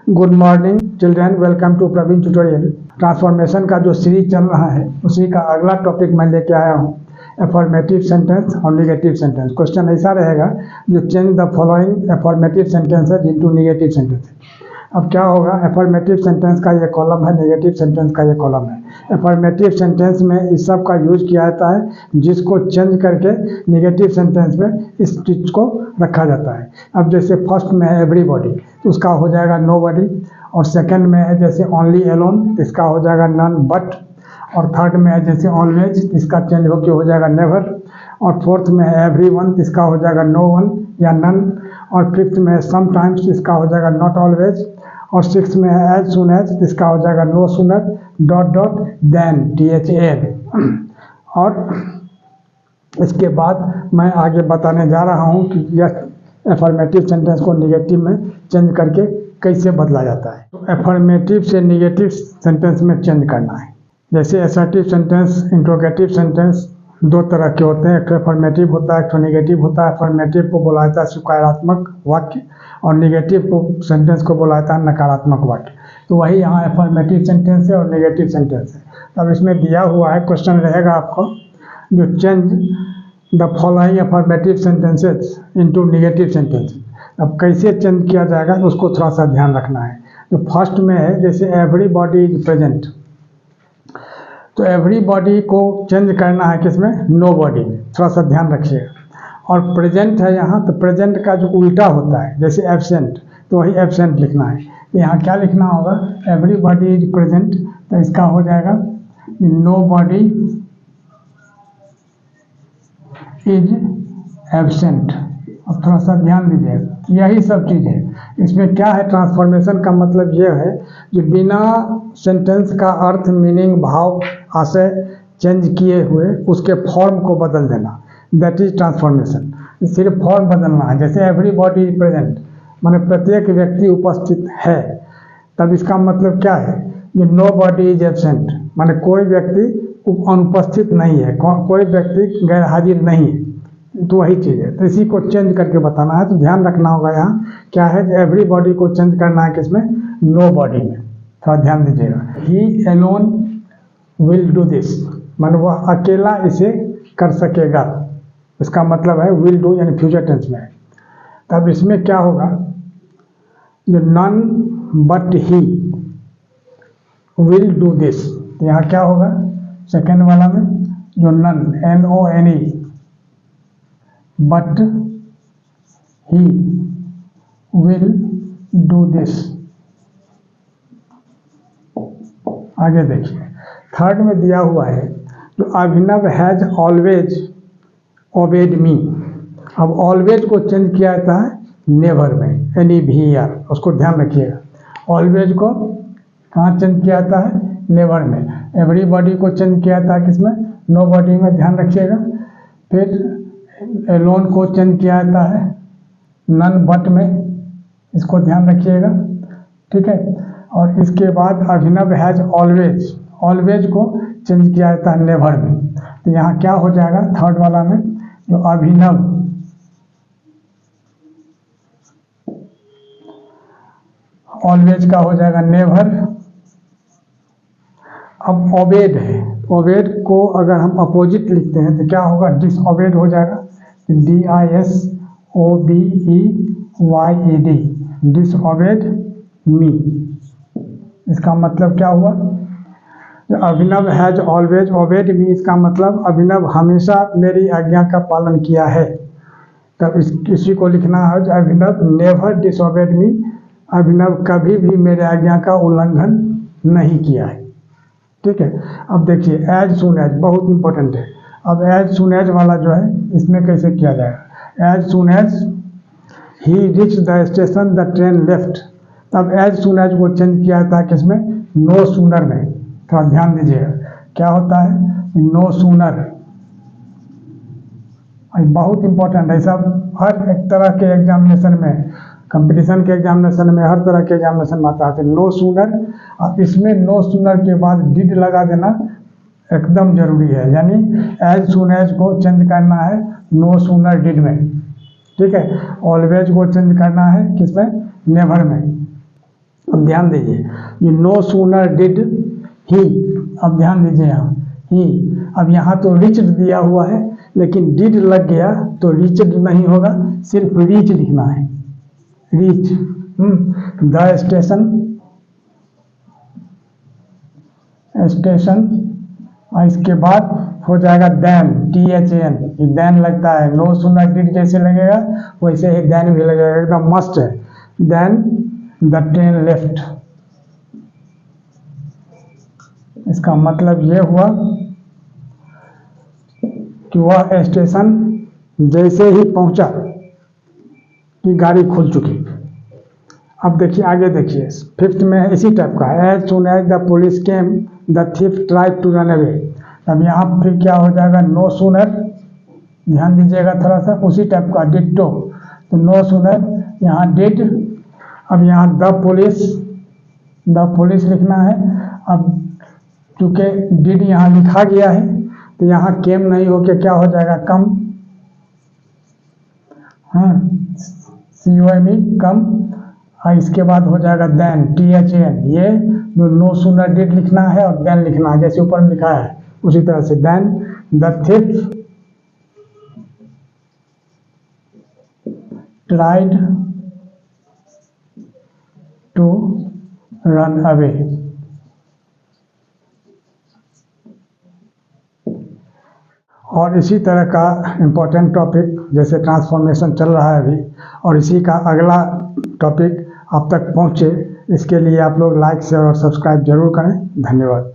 Good morning children, welcome to Praveen tutorial. Transformation का जो series चल रहा है उसी का अगला टॉपिक मैं लेके आया हूँ, एफर्मेटिव सेंटेंस और निगेटिव सेंटेंस। क्वेश्चन ऐसा रहेगा, जो change the following affirmative sentences into negative sentence. अब क्या होगा, एफर्मेटिव सेंटेंस का ये कॉलम है, नेगेटिव सेंटेंस का ये कॉलम है। एफर्मेटिव सेंटेंस में इस सब का यूज किया जाता है, जिसको चेंज करके निगेटिव सेंटेंस में इस चीज को रखा जाता है। अब जैसे फर्स्ट में है एवरीबॉडी, तो उसका हो जाएगा नोबडी। और सेकंड में है जैसे ओनली एलोन, इसका हो जाएगा नन बट। और थर्ड में है जैसे ऑलवेज, इसका चेंज होकर हो जाएगा नेवर। और फोर्थ में है एवरीवन, इसका हो जाएगा नो वन या नन। और फिफ्थ में है समटाइम्स, इसका हो जाएगा नॉट ऑलवेज। और सिक्स में है एज सुन एज, इसका हो जाएगा no sooner dot dot then THAN। और इसके बाद मैं आगे बताने जा रहा हूँ कि यह एफर्मेटिव सेंटेंस को निगेटिव में चेंज करके कैसे बदला जाता है। तो एफर्मेटिव से निगेटिव सेंटेंस में चेंज करना है। जैसे असर्टिव सेंटेंस, इंट्रोगेटिव सेंटेंस दो तरह के होते हैं, एक एफर्मेटिव होता है, एक निगेटिव होता है। एफर्मेटिव को बोला जाता है स्वीकारात्मक वाक्य, और निगेटिव को सेंटेंस को बोला जाता है नकारात्मक वाक्य। तो वही यहाँ एफर्मेटिव सेंटेंस है और निगेटिव सेंटेंस है। अब इसमें दिया हुआ है, क्वेश्चन रहेगा आपको, जो change the following affirmative sentences into negative sentence. अब कैसे चेंज किया जाएगा उसको थोड़ा सा ध्यान रखना है। जो फर्स्ट में है जैसे एवरीबॉडी इज प्रेजेंट, तो एवरीबॉडी को चेंज करना है किसमें, नोबॉडी में। थोड़ा सा ध्यान रखिएगा। और प्रेजेंट है यहाँ, तो प्रेजेंट का जो उल्टा होता है जैसे एब्सेंट, तो वही एब्सेंट लिखना है। यहाँ क्या लिखना होगा, एवरीबॉडी इज प्रेजेंट, तो इसका हो जाएगा नोबॉडी इज एब्सेंट। अब थोड़ा सा ध्यान दीजिएगा, यही सब चीज़ है। इसमें क्या है, ट्रांसफॉर्मेशन का मतलब यह है कि बिना सेंटेंस का अर्थ, मीनिंग, भाव, आशय चेंज किए हुए उसके फॉर्म को बदल देना, दैट इज ट्रांसफॉर्मेशन। सिर्फ फॉर्म बदलना है। जैसे एवरीबॉडी इज प्रेजेंट माने प्रत्येक व्यक्ति उपस्थित है, तब इसका मतलब क्या है, ये नोबॉडी इज एब्सेंट माने कोई व्यक्ति अनुपस्थित नहीं है, कोई व्यक्ति गैर हाजिर नहीं है। तो वही चीज़ है, तो इसी को चेंज करके बताना है। तो ध्यान रखना होगा यहाँ क्या है, एवरीबॉडी को चेंज करना है किसमें, नोबॉडी में। थोड़ा ध्यान दीजिएगा। He alone will do this माने वह अकेला इसे कर सकेगा, इसका मतलब है विल डू यानी फ्यूचर टेंस में। तब इसमें क्या होगा, जो none but he will do this, यहाँ क्या होगा सेकेंड वाला में, जो none NONE but he will do this. आगे देखिए, थर्ड में दिया हुआ है, जो Abhinav has always obeyed me. अब ऑलवेज को चेंज किया जाता है नेवर में, NEVER, उसको ध्यान रखिएगा। ऑलवेज को कहाँ चेंज किया जाता है, नेवर में। एवरीबॉडी को चेंज किया जाता है किसमें, नोबॉडी में, ध्यान रखिएगा। फिर एलोन को चेंज किया जाता है नन बट में, इसको ध्यान रखिएगा, ठीक है। और इसके बाद अभिनव हैज ऑलवेज, ऑलवेज को चेंज किया जाता है नेवर में। तो यहाँ क्या हो जाएगा थर्ड वाला में, जो अभिनव ऑलवेज का हो जाएगा नेवर। अब ओबेड है, ओबेड को अगर हम अपोजिट लिखते हैं तो क्या होगा, डिसओबेड हो जाएगा, DISOBEYED, डिसओबेड मी। इसका मतलब क्या हुआ, अभिनव हैज ऑलवेज ओबेड मी, इसका मतलब अभिनव हमेशा मेरी आज्ञा का पालन किया है। तब इसी को लिखना है, अभिनव नेवर डिसओबेड मी, अभिनव कभी भी मेरे आज्ञा का उल्लंघन नहीं किया है, ठीक है। अब देखिए एज सुन एज बहुत इंपॉर्टेंट है। अब एज सुन एज वाला जो है, इसमें कैसे किया जाएगा, as soon as he reach the station the train left. तब एज सुन एज को चेंज किया जाता है किसमें, नो सूनर में। थोड़ा ध्यान दीजिएगा, क्या होता है, नो सूनर। बहुत इंपॉर्टेंट है सब, हर एक तरह के एग्जामिनेशन में, कंपटीशन के एग्जामिनेशन में, हर तरह के एग्जामिनेशन में आता है नो सूनर। अब इसमें नो सूनर के बाद डिड लगा देना एकदम जरूरी है, यानी एज सुन एज को चेंज करना है नो सूनर डिड में, ठीक है। ऑलवेज को चेंज करना है किसमें, नेवर में। अब ध्यान दीजिए, ये नो सूनर डिड ही, अब ध्यान दीजिए यहाँ ही, अब यहाँ तो रीच्ड दिया हुआ है, लेकिन डिड लग गया तो रीच्ड नहीं होगा, सिर्फ रीच लिखना है, रीच। द स्टेशन, और इसके बाद हो जाएगा देन, THAN, ये देन लगता है, नो सूनर डिड जैसे लगेगा वैसे ही देन भी लगेगा, एकदम मस्त है। देन द ट्रेन लेफ्ट, इसका मतलब ये हुआ कि वह स्टेशन जैसे ही पहुंचा कि गाड़ी खुल चुकी। अब देखिए आगे देखिए, फिफ्थ में इसी टाइप का, as soon as the police came the thief tried to run away. अब यहाँ फिर क्या हो जाएगा, नो सूनर, ध्यान दीजिएगा थोड़ा सा, उसी टाइप का डिट्टो, तो नो सूनर, यहाँ डिड, अब यहाँ द पुलिस लिखना है। अब चूंकि डिड यहाँ लिखा गया है तो यहाँ केम नहीं होके क्या हो जाएगा, कम, COME, कम, और इसके बाद हो जाएगा देन, THAN, ये नो सूनर डिड लिखना है और देन लिखना है, जैसे ऊपर में लिखा है उसी तरह से। Then the thief tried to run away. और इसी तरह का इम्पोर्टेंट टॉपिक जैसे ट्रांसफॉर्मेशन चल रहा है अभी, और इसी का अगला टॉपिक आप तक पहुँचे, इसके लिए आप लोग लाइक शेयर और सब्सक्राइब जरूर करें। धन्यवाद।